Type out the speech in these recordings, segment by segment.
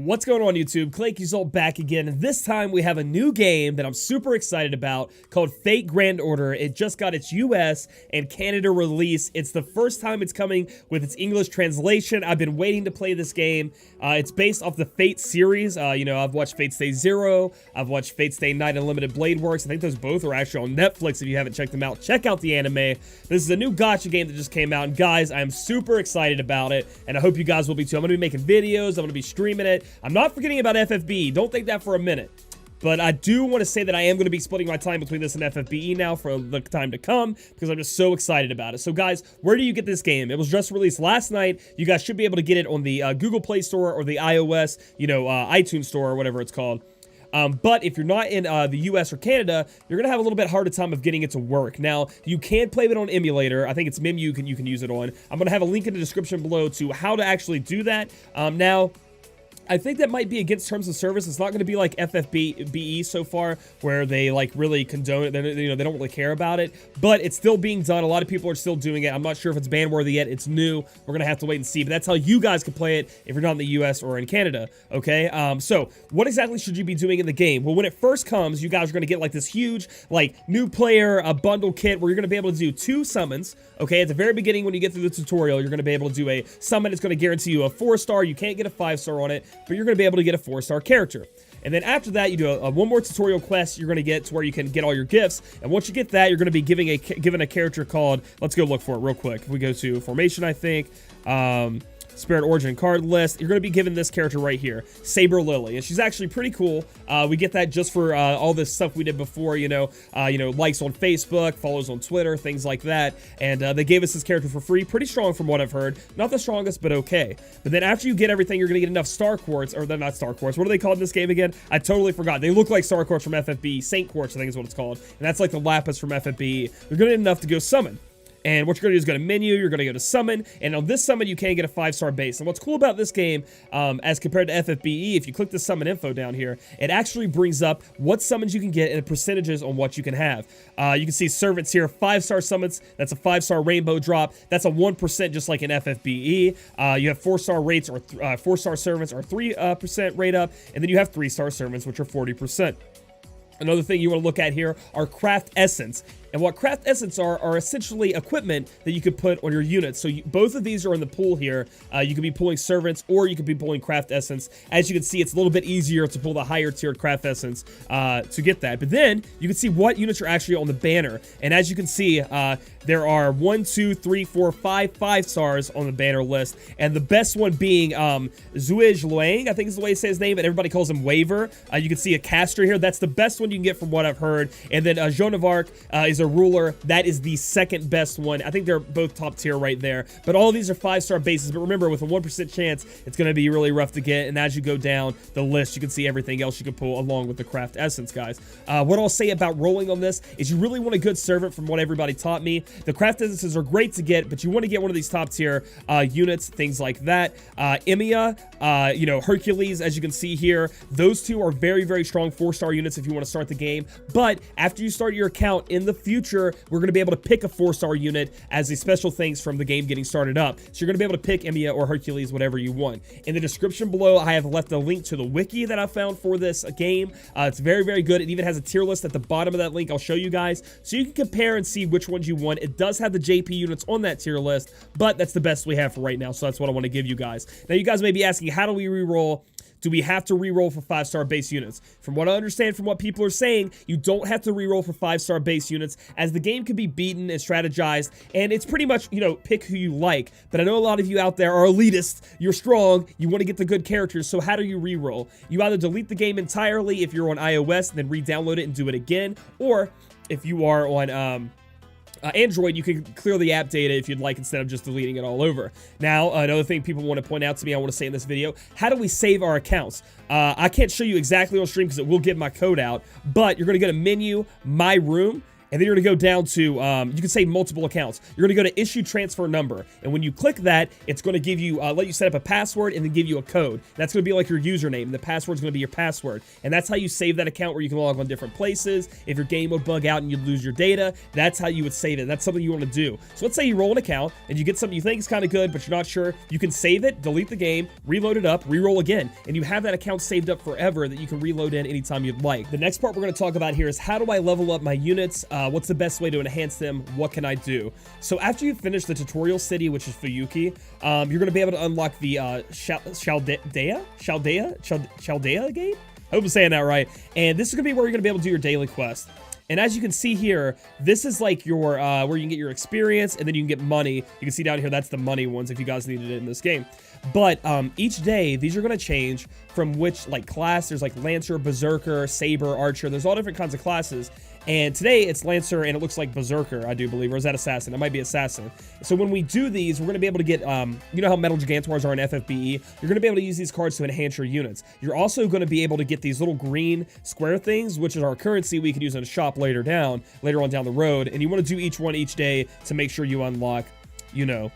What's going on, YouTube? Claykeysult back again, and this time we have a new game that I'm super excited about called Fate Grand Order. It just got its US and Canada release. It's the first time it's coming with its English translation. I've been waiting to play this game. It's based off the Fate series. I've watched Fate Stay Zero. I've watched Fate Stay Night Unlimited Blade Works. I think those both are actually on Netflix. If you haven't checked them out, check out the anime. This is a new gacha game that just came out, and guys, I'm super excited about it, and I hope you guys will be too. I'm going to be making videos. I'm going to be streaming it. I'm not forgetting about FFBE. Don't think that for a minute. But I do want to say that I am going to be splitting my time between this and FFBE now for the time to come, because I'm just so excited about it. So guys, where do you get this game? It was just released last night. You guys should be able to get it on the Google Play Store or the iOS, iTunes Store or whatever it's called. But if you're not in the US or Canada, you're going to have a little bit harder time of getting it to work. Now, you can play it on emulator. I think it's MIM you can use it on. I'm going to have a link in the description below to how to actually do that. Now, I think that might be against terms of service. It's not going to be like FFBE so far, where they like really condone it. They don't really care about it, but it's still being done. A lot of people are still doing it. I'm not sure if it's ban worthy yet. It's new. We're going to have to wait and see, but that's how you guys can play it if you're not in the US or in Canada. Okay. So what exactly should you be doing in the game? Well, when it first comes, you guys are going to get like this huge, like new player, bundle kit where you're going to be able to do 2 summons. Okay. At the very beginning, when you get through the tutorial, you're going to be able to do a summon. It's going to guarantee you a 4-star. You can't get a 5-star on it, but you're going to be able to get a 4-star character. And then after that, you do one more tutorial quest. You're going to get to where you can get all your gifts. And once you get that, you're going to be given a character called, let's go look for it real quick. If we go to formation, I think, Spirit Origin card list, you're going to be given this character right here, Saber Lily, and she's actually pretty cool. We get that just for all this stuff we did before, likes on Facebook, follows on Twitter, things like that. And they gave us this character for free, pretty strong from what I've heard. Not the strongest, but okay. But then after you get everything, you're going to get enough Star Quartz, or they're not Star Quartz. What are they called in this game again? I totally forgot. They look like Star Quartz from FFBE. Saint Quartz, I think is what it's called. And that's like the Lapis from FFBE. You're going to get enough to go summon. And what you're going to do is go to menu, you're going to go to summon, and on this summon, you can get a 5-star base. And what's cool about this game, as compared to FFBE, if you click the summon info down here, it actually brings up what summons you can get and the percentages on what you can have. You can see servants here, 5-star summons, that's a 5-star rainbow drop, that's a 1% just like in FFBE. You have 4-star rates, or 4-star servants are 3% rate up, and then you have 3-star servants, which are 40%. Another thing you want to look at here are craft essence. And what craft essence are essentially equipment that you could put on your units. So both of these are in the pool here. You could be pulling servants, or you could be pulling craft essence. As you can see, it's a little bit easier to pull the higher tiered craft essence to get that. But then you can see what units are actually on the banner. And as you can see, there are 1, 2, 3, 4, 5 stars on the banner list. And the best one being Zuij Luang, I think is the way to say his name, but everybody calls him Waver. You can see a caster here. That's the best one you can get from what I've heard. And then Joan of Arc is a ruler. That is the second best one. I think they're both top tier right there. But all of these are 5-star bases. But remember, with a 1% chance, it's going to be really rough to get. And as you go down the list, you can see everything else you can pull along with the craft essence, guys. What I'll say about rolling on this is you really want a good servant from what everybody taught me. The craft essences are great to get, but you want to get one of these top tier units, things like that. Emiya, Hercules, as you can see here, those two are very, very strong 4-star units if you want to start the game. But after you start your account in the future, we're going to be able to pick a 4-star unit as the special things from the game getting started up. So you're going to be able to pick Emiya or Hercules, whatever you want. In the description below, I have left a link to the wiki that I found for this game. It's very, very good. It even has a tier list at the bottom of that link. I'll show you guys so you can compare and see which ones you want. It does have the JP units on that tier list, but that's the best we have for right now. So that's what I want to give you guys. Now, you guys may be asking, how do we reroll? Do we have to reroll for 5-star base units? From what I understand from what people are saying, you don't have to reroll for 5-star base units, as the game can be beaten and strategized, and it's pretty much, pick who you like. But I know a lot of you out there are elitist, you're strong, you want to get the good characters, so how do you reroll? You either delete the game entirely if you're on iOS, and then re-download it and do it again, or if you are on Android, you can clear the app data if you'd like, instead of just deleting it all over. Now, another thing people want to point out to me, I want to say in this video, how do we save our accounts? I can't show you exactly on stream because it will give my code out, but you're going to go to menu, my room, And then you're going to go down to, you can save multiple accounts. You're going to go to issue transfer number. And when you click that, it's going to give you, let you set up a password and then give you a code. That's going to be like your username. The password's going to be your password. And that's how you save that account, where you can log on different places. If your game would bug out and you lose your data, that's how you would save it. That's something you want to do. So let's say you roll an account and you get something you think is kind of good, but you're not sure. You can save it, delete the game, reload it up, re-roll again. And you have that account saved up forever that you can reload in anytime you'd like. The next part we're going to talk about here is how do I level up my units? What's the best way to enhance them? What can I do? So after you finish the tutorial city, which is Wiki, you're going to be able to unlock the Chaldea game? I hope I'm saying that right. And this is going to be where you're going to be able to do your daily quest. And as you can see here, this is like your where you can get your experience, and then you can get money. You can see down here, that's the money ones if you guys needed it in this game. But each day, these are going to change from which like class. There's like Lancer, Berserker, Saber, Archer. There's all different kinds of classes. And today it's Lancer, and it looks like Berserker, I do believe. Or is that Assassin? It might be Assassin. So when we do these, we're going to be able to get, you know how Metal Gigantors are in FFBE? You're going to be able to use these cards to enhance your units. You're also going to be able to get these little green square things, which is our currency we can use in a shop later on down the road. And you want to do each one each day to make sure you unlock, you know,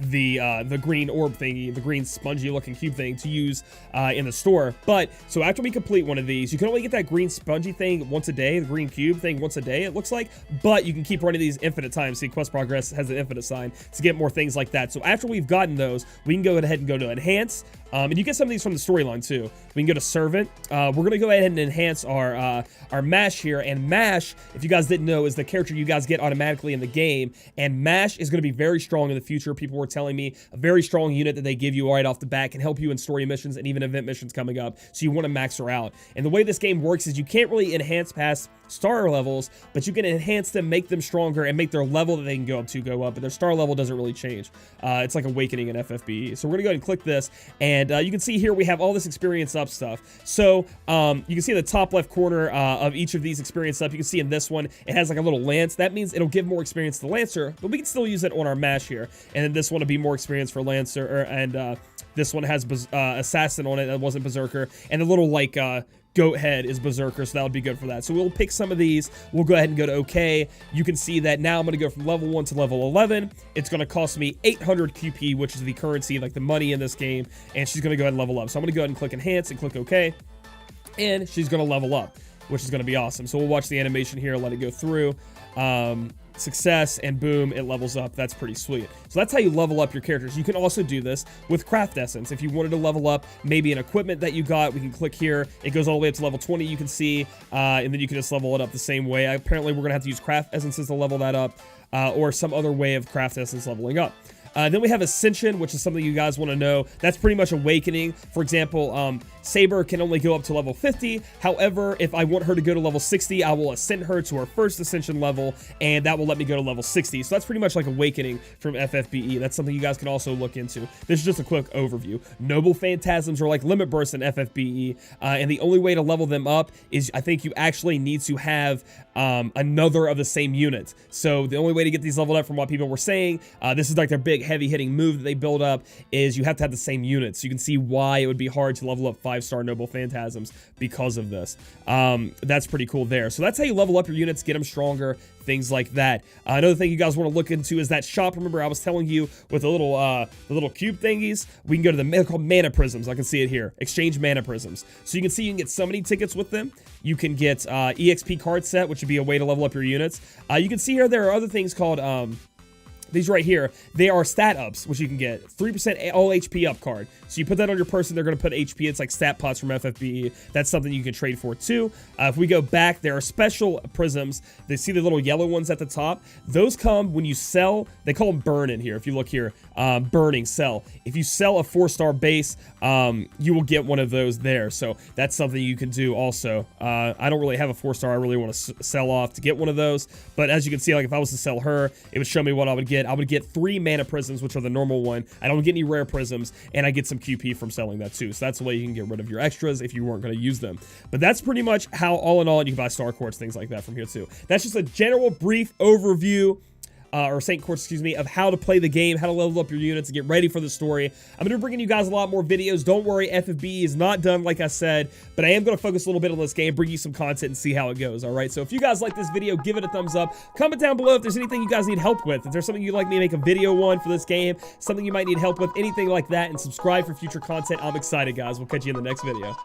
the green orb thingy, the green spongy looking cube thing to use in the store. But so after we complete one of these, you can only get that green spongy thing once a day, the green cube thing once a day, it looks like, but you can keep running these infinite times. See, quest progress has an infinite sign to get more things like that. So after we've gotten those, we can go ahead and go to enhance. And you get some of these from the storyline too. We can go to servant. We're going to go ahead and enhance our Mash here. And Mash, if you guys didn't know, is the character you guys get automatically in the game. And Mash is going to be very strong in the future. People were telling me a very strong unit that they give you right off the bat can help you in story missions and even event missions coming up. So you want to max her out. And the way this game works is you can't really enhance past star levels, but you can enhance them, make them stronger, and make their level that they can go up to go up. But their star level doesn't really change. It's like Awakening in FFBE. So we're going to go ahead and click this. And you can see here we have all this experience up stuff. So you can see in the top left corner of each of these experience up, you can see in this one, it has like a little lance. That means it'll give more experience to Lancer, but we can still use it on our Mash here. And then this one will be more experience for Lancer, and this one has Assassin on it. That wasn't Berserker. And the little like goat head is Berserker, so that would be good for that. So we'll pick some of these. We'll go ahead and go to OK. You can see that now I'm going to go from level 1 to level 11. It's going to cost me 800 QP, which is the currency, like the money in this game, and she's going to go ahead and level up. So I'm going to go ahead and click Enhance and click OK, and she's going to level up, which is going to be awesome. So we'll watch the animation here, let it go through. Success, and boom, it levels up. That's pretty sweet. So that's how you level up your characters. You can also do this with Craft Essence. If you wanted to level up maybe an equipment that you got, we can click here. It goes all the way up to level 20, you can see, and then you can just level it up the same way. Apparently, we're going to have to use Craft Essences to level that up, or some other way of Craft Essence leveling up. Then we have Ascension, which is something you guys want to know. That's pretty much Awakening. For example, Saber can only go up to level 50. However, if I want her to go to level 60, I will ascend her to her first Ascension level, and that will let me go to level 60. So that's pretty much like Awakening from FFBE. That's something you guys can also look into. This is just a quick overview. Noble Phantasms are like Limit Bursts in FFBE, and the only way to level them up is I think you actually need to have another of the same unit. So the only way to get these leveled up, from what people were saying, this is like their big heavy-hitting move that they build up, is you have to have the same units. So you can see why it would be hard to level up 5-star Noble Phantasms because of this. That's pretty cool there. So that's how you level up your units, get them stronger, things like that. Another thing you guys want to look into is that shop. Remember, I was telling you with the little cube thingies, we can go to they're called mana prisms. I can see it here. Exchange mana prisms. So you can see you can get summoning tickets with them. You can get EXP card set, which would be a way to level up your units. You can see here there are other things called these right here, they are stat ups, which you can get 3% all HP up card. So you put that on your person, they're going to put HP. It's like stat pots from FFBE. That's something you can trade for too. If we go back, there are special prisms. They see the little yellow ones at the top. Those come when you sell. They call them burn in here. If you look here, burning, sell. If you sell a 4-star base, you will get one of those there. So that's something you can do also. I don't really have a 4-star. I really want to sell off to get one of those. But as you can see, like if I was to sell her, it would show me what I would get. I would get 3 mana prisms, which are the normal one. I don't get any rare prisms, and I get some QP from selling that too. So that's the way you can get rid of your extras if you weren't going to use them. But that's pretty much how, all in all, you can buy star quartz, things like that from here too. That's just a general brief overview or Saint Courts, excuse me, of how to play the game, how to level up your units, and get ready for the story. I'm going to be bringing you guys a lot more videos. Don't worry, FFB is not done, like I said, but I am going to focus a little bit on this game, bring you some content, and see how it goes, all right? So if you guys like this video, give it a thumbs up. Comment down below if there's anything you guys need help with. If there's something you'd like me to make a video on for this game, something you might need help with, anything like that, and subscribe for future content. I'm excited, guys. We'll catch you in the next video.